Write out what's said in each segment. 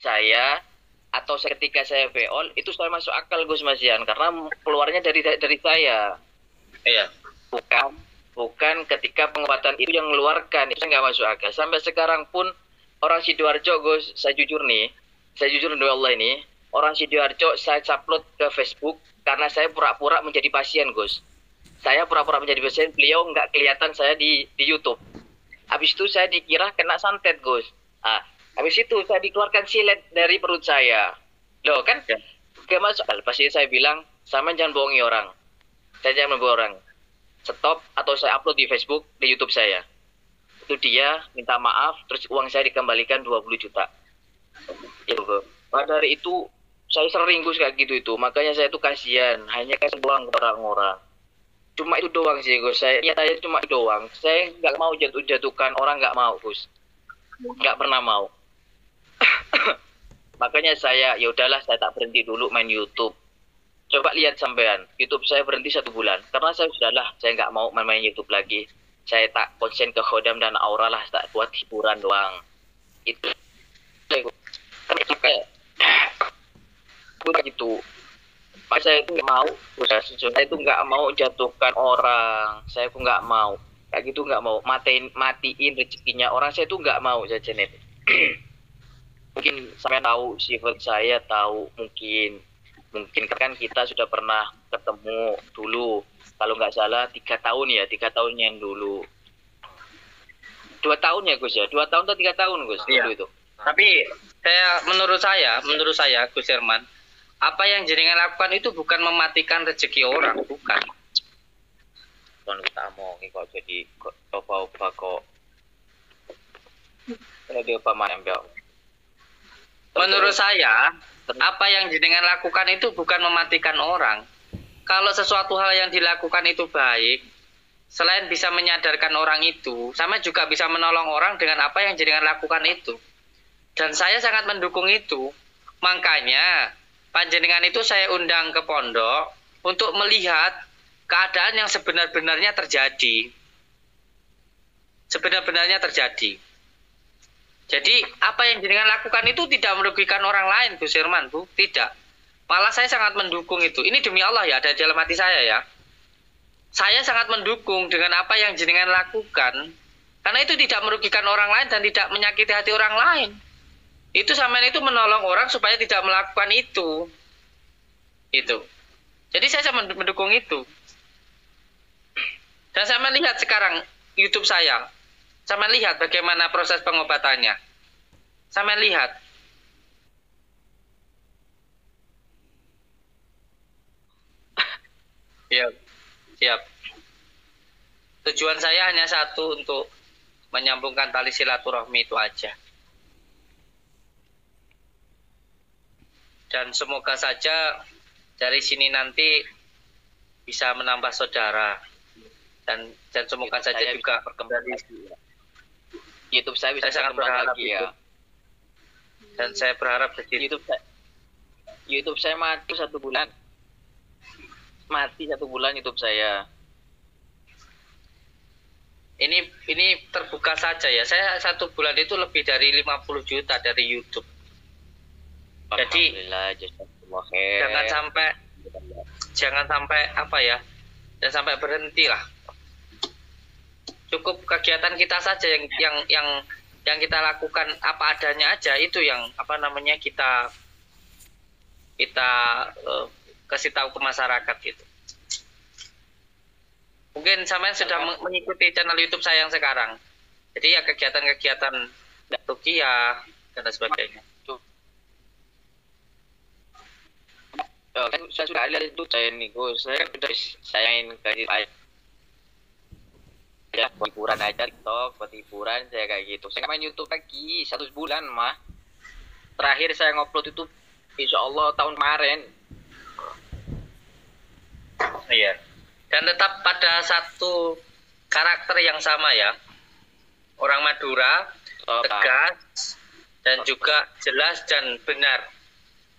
saya atau ketika saya VO itu saya masuk akal Gus Masian karena keluarnya dari saya. Iya. Bukan ketika pengobatan itu yang mengeluarkan, itu nggak masuk akal. Sampai sekarang pun orang Sidoarjo Gus, saya jujur demi Allah ini, orang Sidoarjo saya upload ke Facebook karena saya pura-pura menjadi pasien Gus. Saya pura-pura menjadi pasien, beliau nggak kelihatan saya di YouTube. Habis itu saya dikira kena santet Gus. Habis itu saya dikeluarkan silet dari perut saya. Loh kan, gak masuk akal. Pasti saya bilang, sama jangan bohongi orang. Saya jangan membohongi orang. Stop atau saya upload di Facebook, di YouTube saya. Itu dia minta maaf, terus uang saya dikembalikan 20 juta. Ya, pada hari itu saya sering Gus kayak gitu itu. Makanya saya tuh kasihan, hanya kasih uang ke orang-orang. Cuma itu doang sih Gus. Saya cuma itu doang. Saya nggak mau jatuhkan orang, nggak mau Gus. Nggak pernah mau. Makanya saya ya udahlah, saya tak berhenti dulu main YouTube. Coba lihat sampean, YouTube saya berhenti 1 bulan karena saya sudahlah, saya nggak mau main YouTube lagi. Saya tak konsen ke Khodam dan Aura lah, tak buat hiburan doang. Itu kayak gitu. Saya itu nggak mau, saya itu nggak mau jatuhkan orang, saya itu nggak mau kayak gitu, nggak mau matiin rezekinya orang, saya itu nggak mau jajan itu. Mungkin sampai tahu sifat saya, tahu mungkin kan kita sudah pernah ketemu dulu, kalau nggak salah 3 tahun ya, 3 tahun yang dulu, 2 tahun ya Gus ya, 2 tahun atau 3 tahun Gus dulu itu. Tapi menurut saya Gus Herman, apa yang jenengan lakukan itu bukan mematikan rezeki orang, bukan. Kon utama kok jadi coba kok. Dia apa mana Menurut saya, apa yang jenengan lakukan itu bukan mematikan orang. Kalau sesuatu hal yang dilakukan itu baik, selain bisa menyadarkan orang itu, sama juga bisa menolong orang dengan apa yang jenengan lakukan itu. Dan saya sangat mendukung itu. Makanya panjenengan itu saya undang ke pondok untuk melihat keadaan yang sebenar-benarnya terjadi. Sebenar-benarnya terjadi. Jadi apa yang jenengan lakukan itu tidak merugikan orang lain, Gus Herman, Bu. Tidak. Malah saya sangat mendukung itu. Ini demi Allah ya, ada dalam hati saya ya. Saya sangat mendukung dengan apa yang jenengan lakukan. Karena itu tidak merugikan orang lain dan tidak menyakiti hati orang lain. Itu sampean itu menolong orang supaya tidak melakukan itu. Itu. Jadi saya sangat mendukung itu. Dan saya melihat sekarang YouTube saya. Sama lihat bagaimana proses pengobatannya. Sama lihat. Siap. Tujuan saya hanya satu, untuk menyambungkan tali silaturahmi itu aja. Dan semoga saja dari sini nanti bisa menambah saudara. Dan semoga saja juga berkembang. YouTube saya bisa sangat berharap lagi ya. Dan saya berharap YouTube saya mati 1 bulan. Mati 1 bulan YouTube saya. Ini terbuka saja ya. Saya 1 bulan itu lebih dari 50 juta dari YouTube. Jadi jangan sampai apa ya? Jangan sampai berhenti lah. Cukup kegiatan kita saja yang kita lakukan apa adanya aja, itu yang apa namanya kita kasih tahu ke masyarakat gitu. Mungkin sampean sudah mengikuti channel YouTube saya yang sekarang. Jadi ya kegiatan-kegiatan ruqyah dan sebagainya. Saya sudah lihat itu saya nih Gus. Saya sudah sayangin ke ya, buat hiburan aja, TikTok, buat hiburan saya kayak gitu. Saya main YouTube lagi 1 bulan mah. Terakhir saya ngupload itu insya Allah tahun kemarin. Iya. Dan tetap pada satu karakter yang sama ya. Orang Madura, tegas, dan juga jelas dan benar.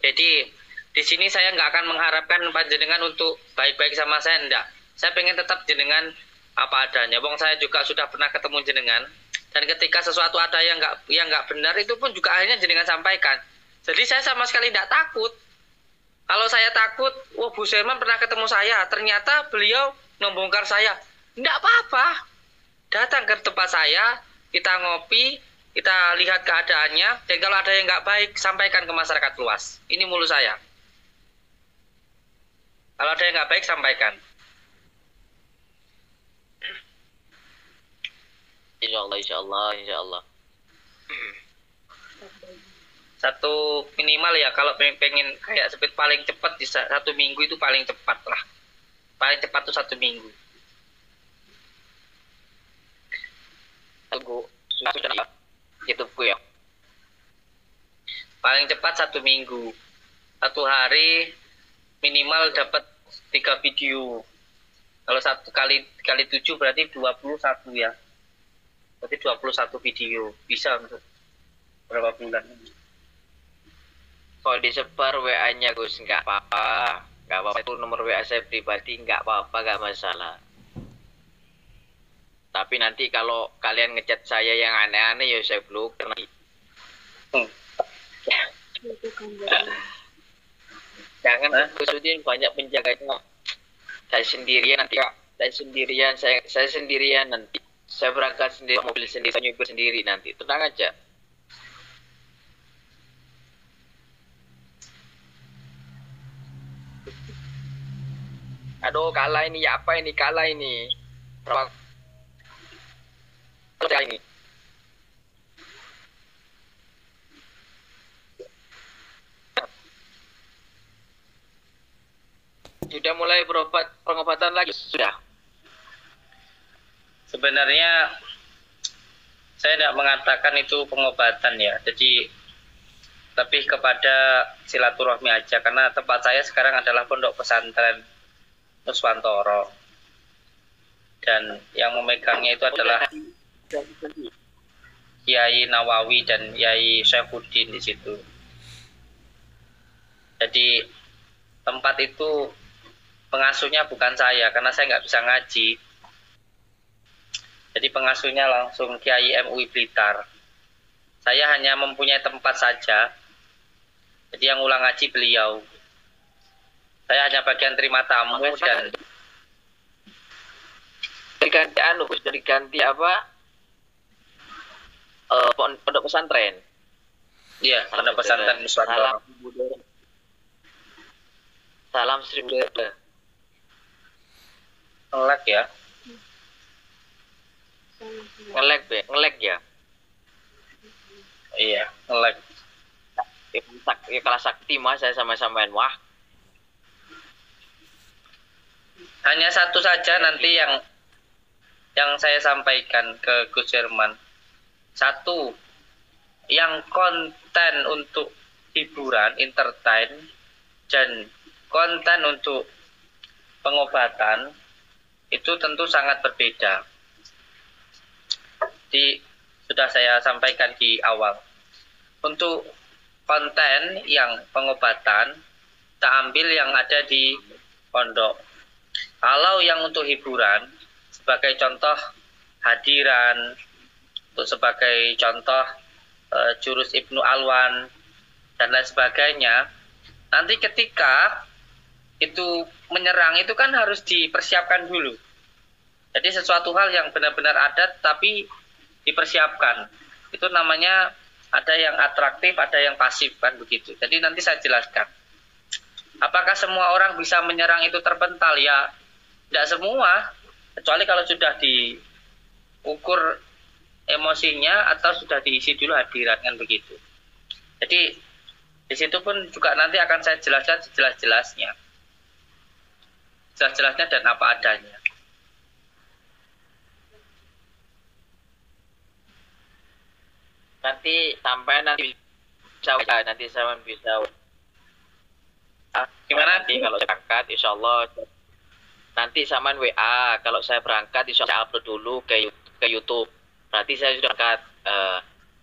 Jadi di sini saya nggak akan mengharapkan panjenengan untuk baik-baik sama saya, enggak. Saya pengen tetap jenengan apa adanya. Wong saya juga sudah pernah ketemu jenengan, dan ketika sesuatu ada yang nggak benar, itu pun juga akhirnya jenengan sampaikan. Jadi saya sama sekali tidak takut. Kalau saya takut, wah Bu Suherman pernah ketemu saya, ternyata beliau membongkar saya. Tidak apa-apa. Datang ke tempat saya, kita ngopi, kita lihat keadaannya, dan kalau ada yang nggak baik, sampaikan ke masyarakat luas. Ini mulut saya. Kalau ada yang nggak baik, sampaikan. Insya Allah, insya Allah, insya Allah. Satu minimal ya, kalau pengen kayak speed paling cepat di 1 minggu itu paling cepat lah. Paling cepat tuh 1 minggu. Tunggu, sudah ya. YouTubeku ya. Paling cepat 1 minggu. 1 hari minimal dapat 3 video. Kalau 1 kali 7 berarti 21 ya. Berarti 21 video. Bisa untuk berapa bulan ini. Kalau disebar WA-nya Gus, nggak apa-apa. Nggak apa-apa, itu nomor WA saya pribadi, nggak apa-apa, nggak masalah. Tapi nanti kalau kalian ngechat saya yang aneh-aneh, ya saya blokir nanti. Jangan Gusudin, banyak penjaganya. Saya sendirian nanti, Kak. Saya sendirian nanti. Saya berangkat sendiri, mobil sendiri, nyupir sendiri nanti. Tenang aja. Aduh, kalah ini ya, apa ini, kalah ini. Berapa ini? Sudah mulai pengobatan lagi? Sudah. Sebenarnya saya tidak mengatakan itu pengobatan ya. Jadi lebih kepada silaturahmi aja, karena tempat saya sekarang adalah pondok pesantren Nuswantoro, dan yang memegangnya itu adalah Kiai Nawawi dan Kiai Syaifuddin di situ. Jadi tempat itu pengasuhnya bukan saya, karena saya nggak bisa ngaji. Jadi pengasuhnya langsung Kiai MUI Blitar. Saya hanya mempunyai tempat saja. Jadi yang ulang ngaji beliau. Saya hanya bagian terima tamu dan diganti apa? Pondok pesantren. Iya, pondok pesantren Nuswantoro. Salam Sri Budaya. Ngelek ya. Ngelek ya. Iya, ngelek. Ya kelas sakti mas, saya sama-samain wah. Hanya satu saja nanti yang saya sampaikan ke Gus Herman. Satu, yang konten untuk hiburan, entertain, dan konten untuk pengobatan itu tentu sangat berbeda. Sudah saya sampaikan di awal. Untuk konten yang pengobatan, kita ambil yang ada di pondok. Kalau yang untuk hiburan, sebagai contoh hadiran, untuk sebagai contoh jurus Ibnu Alwan, dan lain sebagainya, nanti ketika itu menyerang itu kan harus dipersiapkan dulu. Jadi sesuatu hal yang benar-benar ada tapi dipersiapkan. Itu namanya ada yang atraktif, ada yang pasif, kan begitu. Jadi nanti saya jelaskan. Apakah semua orang bisa menyerang itu terpental? Ya, tidak semua. Kecuali kalau sudah diukur emosinya atau sudah diisi dulu hadirat, kan begitu. Jadi di situ pun juga nanti akan saya jelaskan sejelas-jelasnya. Jelas-jelasnya dan apa adanya. Nanti saya bisa Gimana? Nanti kalau saya berangkat, insya Allah nanti saman WA. Kalau saya berangkat, insya Allah saya upload dulu ke YouTube. Berarti saya sudah berangkat.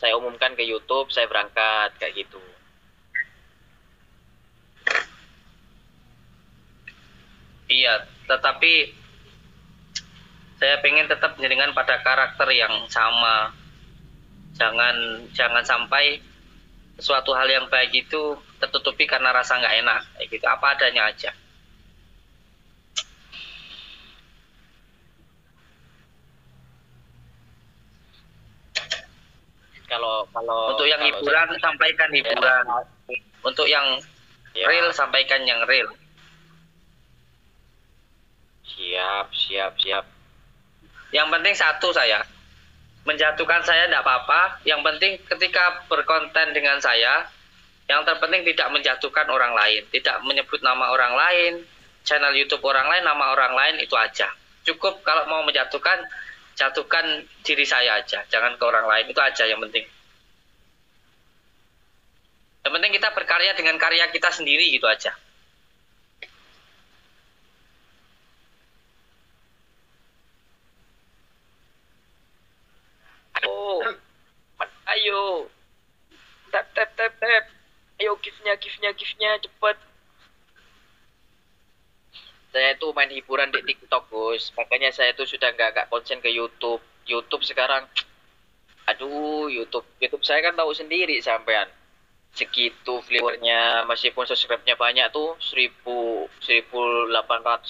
Saya umumkan ke YouTube, saya berangkat kayak gitu. Iya, tetapi saya pengen tetap dengan pada karakter yang sama. Jangan sampai suatu hal yang baik itu tertutupi karena rasa nggak enak, kayak gitu. Apa adanya aja. Kalau Untuk yang kalau hiburan sampaikan hiburan. Untuk yang ya, real sampaikan yang real. siap. Yang penting satu saya, menjatuhkan saya tidak apa-apa. Yang penting ketika berkonten dengan saya, yang terpenting tidak menjatuhkan orang lain, tidak menyebut nama orang lain, channel YouTube orang lain, nama orang lain, itu aja. Cukup kalau mau menjatuhkan, jatuhkan diri saya aja, jangan ke orang lain, itu aja yang penting. Yang penting kita berkarya dengan karya kita sendiri, gitu aja. Oh, ayo. Tap. Ayo gift-nya cepet. Saya tuh main hiburan di TikTok, Gus. Makanya saya tuh sudah nggak konsen ke YouTube. YouTube sekarang, aduh, YouTube saya kan tahu sendiri sampean. Segitu viewernya, meskipun subscribe-nya banyak tuh 1800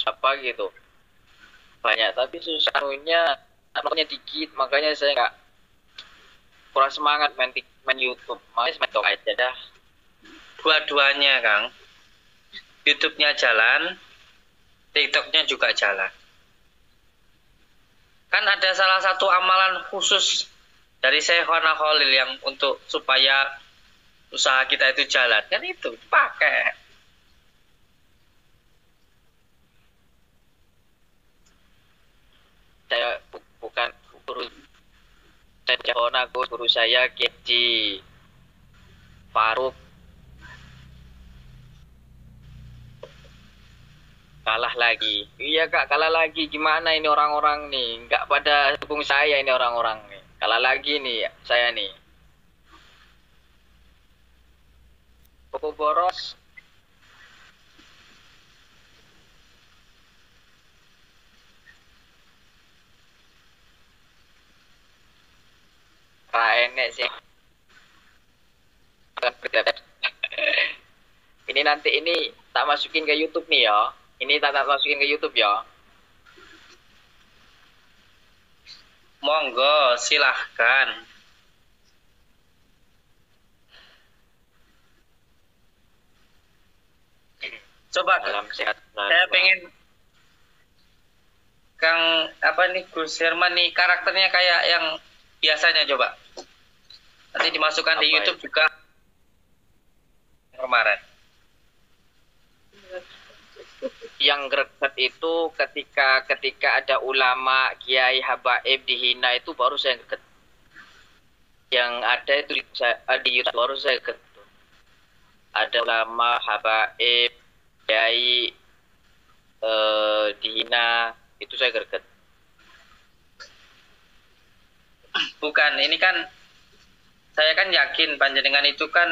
apa gitu. Banyak, tapi susahnya anaknya dikit, makanya saya nggak kurang semangat main YouTube. Makanya main TikTok aja dah. Dua-duanya, Kang. YouTube-nya jalan, TikTok-nya juga jalan. Kan ada salah satu amalan khusus dari Syekhona Khalil yang untuk supaya usaha kita itu jalan. Kan itu, pakai. Saya bukan guru Syekhona, guru saya Kiai Faruk. Kalah lagi. Iya Kak, kalah lagi. Gimana ini orang-orang nih? Nggak pada dukung saya ini orang-orang nih. Kalah lagi nih saya nih. Koko boros. Enek sih. Ini nanti ini tak masukin ke YouTube nih ya. Ini tak masukin ke YouTube ya. Monggo, silahkan. Coba, Salam sehat. saya pengen Kang apa nih Gus Herman nih karakternya kayak yang biasanya, coba. Nanti dimasukkan di YouTube juga kemarin. Yang greget itu ketika ada ulama kiai habaib dihina itu baru saya greget. Yang ada itu di YouTube baru saya greget. Ada ulama habaib kiai dihina, itu saya greget. Bukan, ini kan saya kan yakin panjenengan itu kan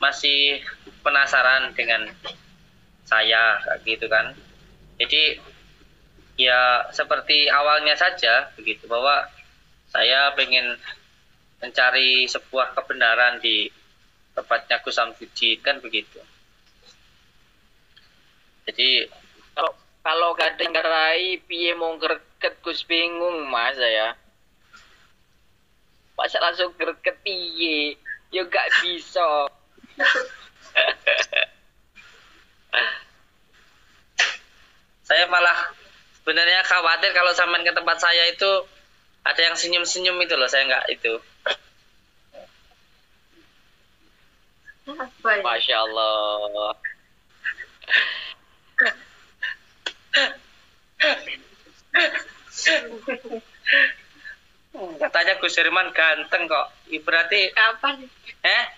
masih penasaran dengan saya gitu kan. Jadi ya seperti awalnya saja begitu, bahwa saya pengen mencari sebuah kebenaran di tempatnya Gus Samsudin kan begitu. Jadi kalau kadang ngarai piye mau greget Gus, bingung Mas saya. Masa langsung greget piye? Ya gak bisa. saya malah sebenarnya khawatir kalau sampean ke tempat saya itu ada yang senyum-senyum itu loh, saya nggak itu. Masya Allah. Katanya Gus Herman ganteng kok. Berarti Kapan?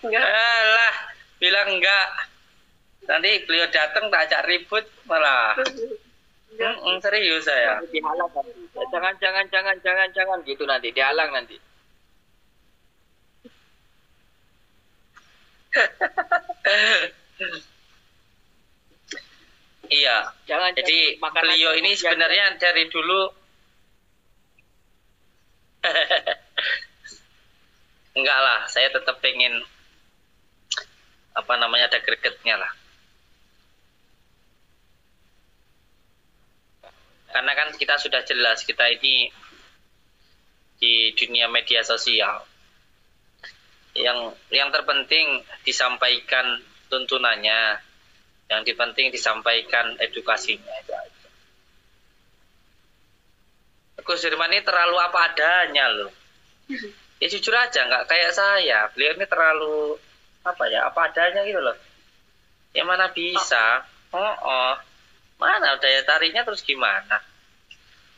Enggak. Alah, bilang enggak. Nanti beliau datang tak ajak ribut malah. Serius saya. Dihalang nanti. Jangan gitu nanti, dihalang nanti. Iya. Jadi beliau ini sebenarnya dari dulu enggak lah, saya tetap pengen apa namanya, ada gregetnya lah. Karena kan kita sudah jelas kita ini di dunia media sosial. Yang terpenting disampaikan tuntunannya, yang terpenting disampaikan edukasinya. Gus Firman ini terlalu apa adanya loh. Ya jujur aja, nggak kayak saya. Beliau ini terlalu apa ya, apa adanya gitu loh. Ya mana bisa. Mana daya tariknya terus gimana.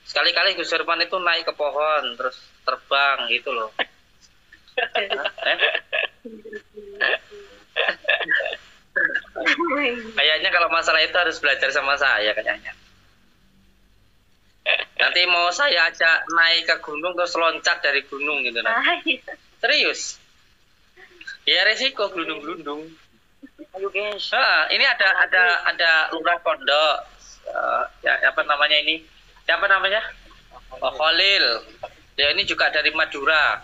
Sekali-kali Gus Firman itu naik ke pohon terus terbang gitu loh. Kayaknya kalau masalah itu harus belajar sama saya kayaknya. Nanti mau saya ajak naik ke gunung terus loncat dari gunung gitu nanti. Serius. Ya resiko gelundung-gelundung. Ayo guys. Ini ada lurah pondok. Ya apa namanya ini? Siapa namanya? Khalil. Ya ini juga dari Madura.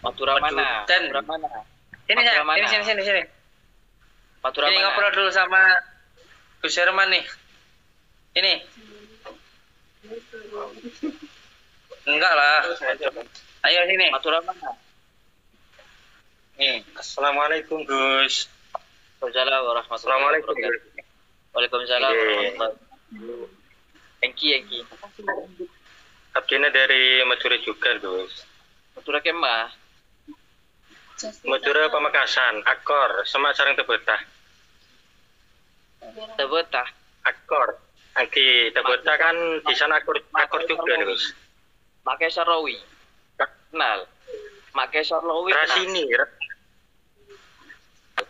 Madura mana? Dan Madura mana? Sini. Madura Ini mana? ngobrol dulu sama Gus Herman nih. Ini. Enggak lah. Ayo sini. Madura mana? Nih. Assalamualaikum Gus. Waalaikumsalam warahmatullahi wabarakatuh. Waalaikumsalam warahmatullahi wabarakatuh. Engki. Abdina dari Madura juga, Gus. Madura kemah? Madura Pamekasan, Akor, Semak Sarang Tebetah. Tebetah. Akor. Angki Tebetah kan di sana akor juga, Gus. Makai Sarawi. Kenal. Makai Sarawi. Rasini.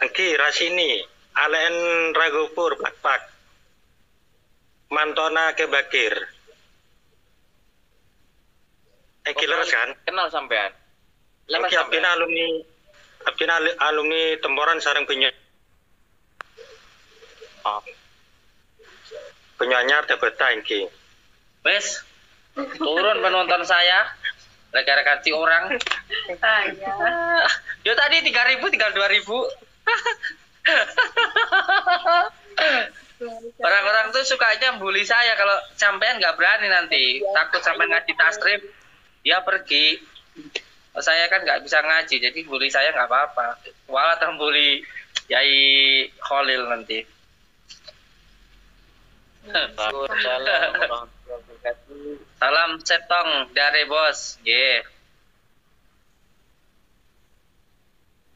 Angki Rasini, Alen Ragopur, Bakpak. Mantona Kebakir. Angki leres kan? Kenal sampean. Angki Abdina alumni Temboran Sarang Penyu. Penyanyar Tebetah Angki. Wes, turun penonton saya. Gara-gara ganti orang. Yo tadi 3.000 tinggal 2.000. Orang-orang tuh sukanya bully saya kalau sampean nggak berani nanti. Takut sampai ngaji tasrif, dia pergi. Saya kan nggak bisa ngaji, jadi bully saya nggak apa-apa. Walau terbully Yai Khalil nanti. Salam setong dari bos. Yeah.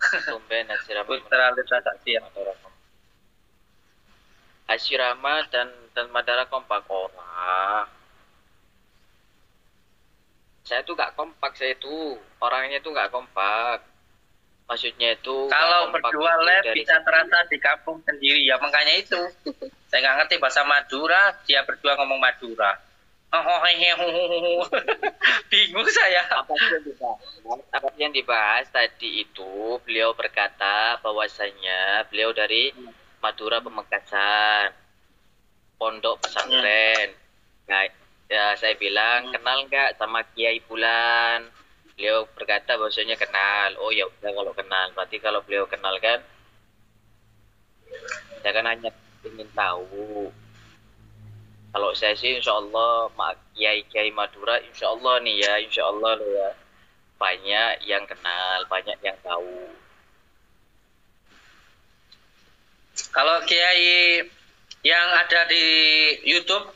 Tumben Putra Lita Saktia. Asirama dan Madara kompak orang. Saya tuh gak kompak, saya itu orangnya tuh gak kompak. Maksudnya itu kalau berdua live bisa terasa di kampung sendiri ya, makanya itu saya nggak ngerti bahasa Madura, dia berdua ngomong Madura. Bingung saya. Apa yang dibahas tadi itu, beliau berkata bahwasanya beliau dari Madura Pamekasan, pondok pesantren. Nah, ya saya bilang kenal nggak sama Kiai Bulan? Beliau berkata bahwasanya kenal. Oh ya udah, kalau kenal berarti kalau beliau kenal kan, saya kan hanya ingin tahu. Kalau saya sih insya Allah Kiai Madura insya Allah nih ya, insya Allah loh ya, banyak yang kenal, banyak yang tahu. Kalau Kiai yang ada di YouTube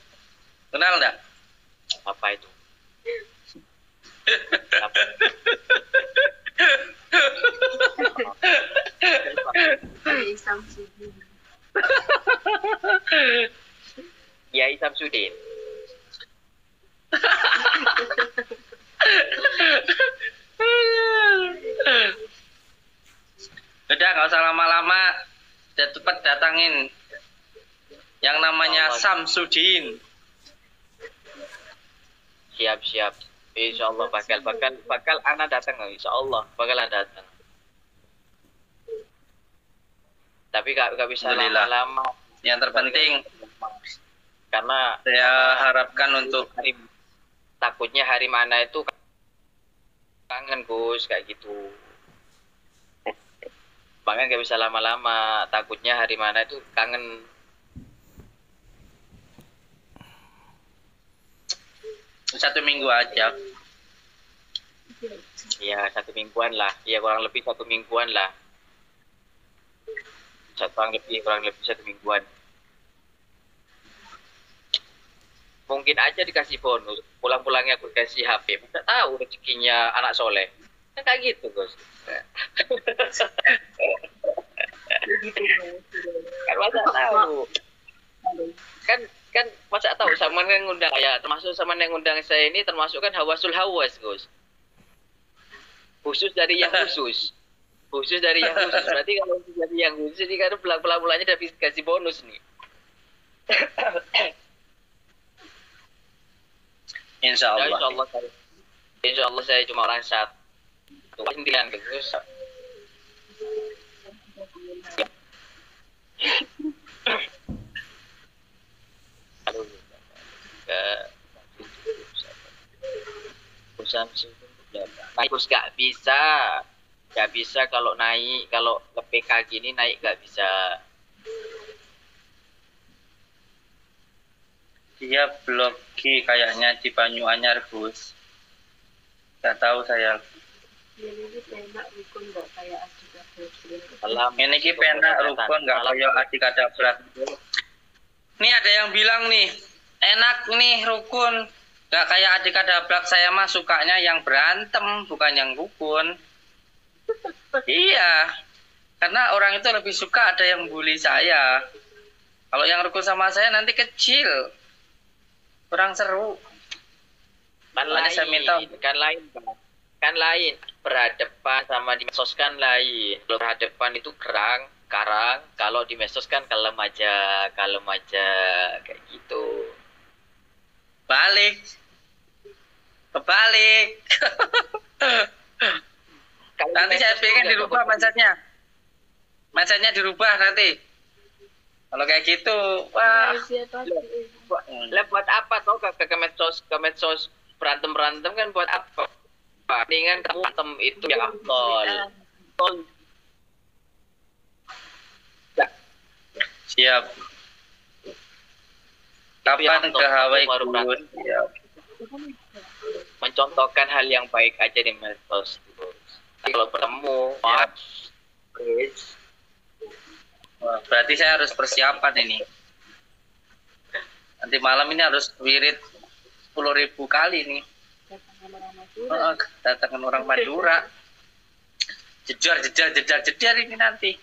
kenal nggak? Apa itu? Kiai Samsudin. Udah nggak usah lama-lama, cepat datangin yang namanya Samsudin. Siap. Insya Allah bakal anak datang, insya Allah bakal datang. Tapi gak bisa lama-lama. Yang terpenting karena saya harapkan untuk takutnya hari mana itu kangen Gus kayak gitu. Makanya nggak bisa lama-lama, takutnya hari mana itu kangen. Satu minggu aja. Ya 1 mingguan lah, ya kurang lebih 1 mingguan lah. Kurang lebih 1 mingguan. Mungkin aja dikasih bonus, pulang-pulangnya aku kasih HP. Tidak tahu rezekinya anak soleh. Kan kayak gitu, Gus. Kan masa tahu. Kan masa tahu sama yang ngundang ya, termasuk sama yang ngundang saya ini termasuk kan hawasul hawas, Gus. Khusus dari yang khusus. Khusus dari yang khusus. Berarti kalau khusus dari yang khusus ini kan pulang-pulangnya udah kasih bonus nih. Insya Allah. Insya Allah saya cuma orang satu. Sendirian gitu. Naik terus nggak bisa kalau naik, kalau ke PK gini naik nggak bisa. Dia blok G kayaknya di Banyuanyar, Gus. Nggak tahu saya. Ini ki penak rukun nggak kayak adik adabrak. Nih ada yang bilang nih, enak nih rukun. Nggak kayak adik adabrak, saya mah sukanya yang berantem, bukan yang rukun. Iya, karena orang itu lebih suka ada yang bully saya. Kalau yang rukun sama saya nanti kecil, kurang seru. Kan lain, saya minta kan lain. Berhadapan sama di medsos kan lain. Kalau berhadapan itu karang. Kalau di medsos kan kalem aja kayak gitu. Kebalik. Nanti saya pengen dirubah mindsetnya. Mindsetnya dirubah nanti. Kalau kayak gitu, wah. Buat apa toh ke medsos berantem kan buat apa? Mendingan kamu berantem itu yang afdol. Siap. Kapan ke Hawaii, Gus? Siap. Mencontohkan hal yang baik aja di medsos. Kalau bertemu, wah, berarti saya harus persiapan ini. Nanti malam ini harus wirid 10.000 kali nih. Datangkan orang Madura. Jejar ini nanti.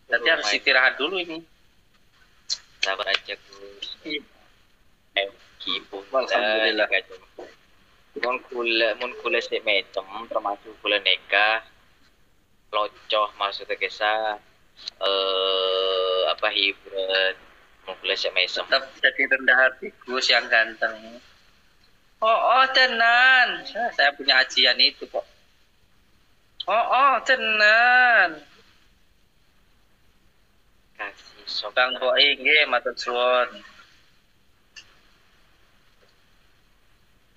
Nanti harus istirahat dulu ini. Sabar aja, Gus. Alhamdulillah. Mun kula sik metem termasuk kula nikah locoh maksudnya kesa hibrid mun kula sik mesem tetap jadi rendah hati Gus yang ganteng. Oh tenan. Saya punya ajian itu kok. Oh tenan. kasih sok Bang Boi nggih matur suwun.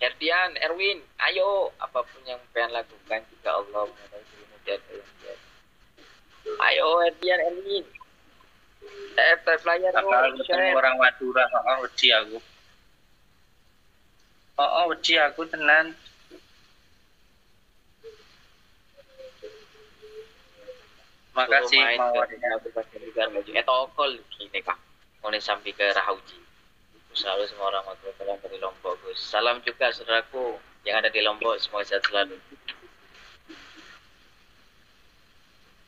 Erwin, ayo apapun yang pengen lakukan jika Allah kemudian ayo Erwin. Player orang Madura, wedi aku. Wedi aku tenan. Makasih mawar. Tokol gini Kak. Mulai sampai ke Rahauji. Selalu semua orang yang dari Lombok, Gus. Salam juga saudaraku yang ada di Lombok, semoga sehat selalu.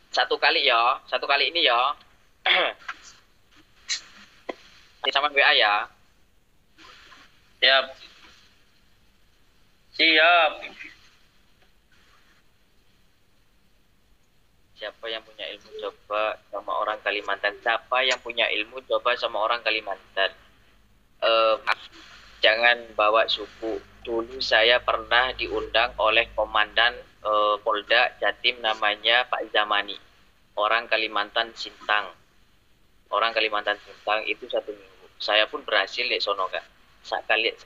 Satu kali ini ya. Sama WA ya. Siap. Siapa yang punya ilmu coba sama orang Kalimantan? Siapa yang punya ilmu coba sama orang Kalimantan? Jangan bawa suku. Dulu saya pernah diundang oleh komandan Polda Jatim namanya Pak Zamani, orang Kalimantan Sintang itu 1 minggu. Saya pun berhasil di sono Kak.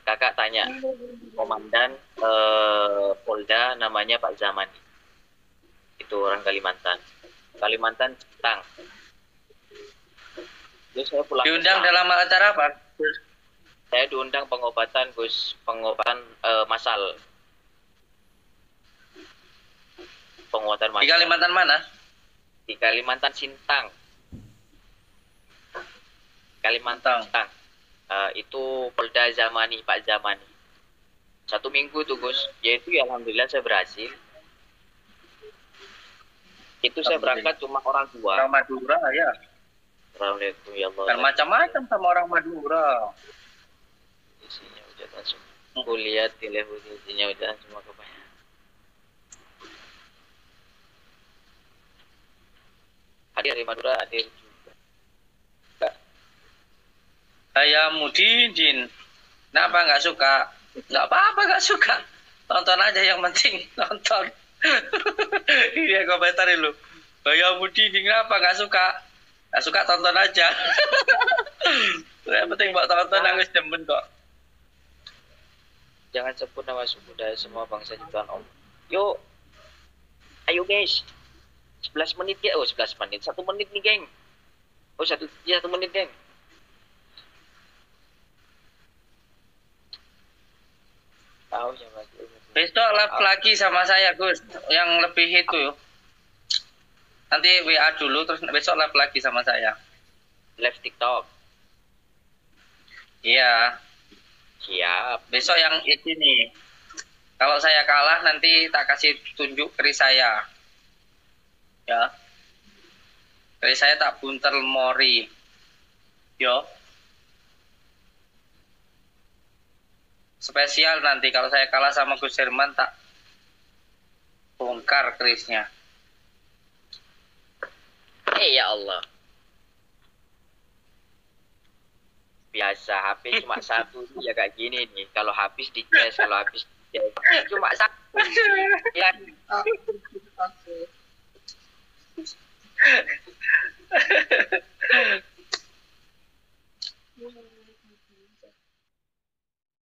Kakak tanya komandan Polda namanya Pak Zaman. Itu orang Kalimantan. Kalimantan Citang. Terus saya pulang. Diundang dalam acara apa? Saya diundang pengobatan massal. Pengobatan massal. Di Kalimantan mana? Di Kalimantan Sintang. Kalimantan Sintang. Itu Polda Zamani, Pak Zamani. 1 minggu tuh Gus. Yaitu ya alhamdulillah saya berhasil. Itu saya berangkat cuma orang tua. Orang Madura ya. Assalamualaikum ya Allah. Kan macam-macam sama orang Madura. Isinya udah langsung. Kuliah, isinya udah semua kebanyakan. Hadir dari Madura, hadir juga. Saya Mudidin. Kenapa nggak suka? Nggak apa-apa nggak suka. Tonton aja yang penting nonton. Iya komentarin lu. Saya Mudidin kenapa nggak suka? Nggak suka tonton aja. Yang penting buat tonton nangis demen kok. Jangan sebut nama suku dan semua bangsa Tuhan Om. Yuk. Ayo guys. 11 menit ya. Oh 11 menit. 1 menit nih geng. Oh 1 menit geng. Tahu ya Mas. Besok live lagi sama saya Gus. Yang lebih itu yuk. Nanti WA dulu terus besok live lagi sama saya. Live TikTok. Iya. Siap. Besok yang ini nih. Kalau saya kalah nanti tak kasih tunjuk keris saya. Ya. Keris saya tak buntel mori. Yo. Spesial nanti kalau saya kalah sama Gus Herman tak bongkar kerisnya. Ya Allah. Biasa HP cuma 1 ya kayak gini nih. Kalau habis di cash, kalau habis di cash. Cuma 1. Ya.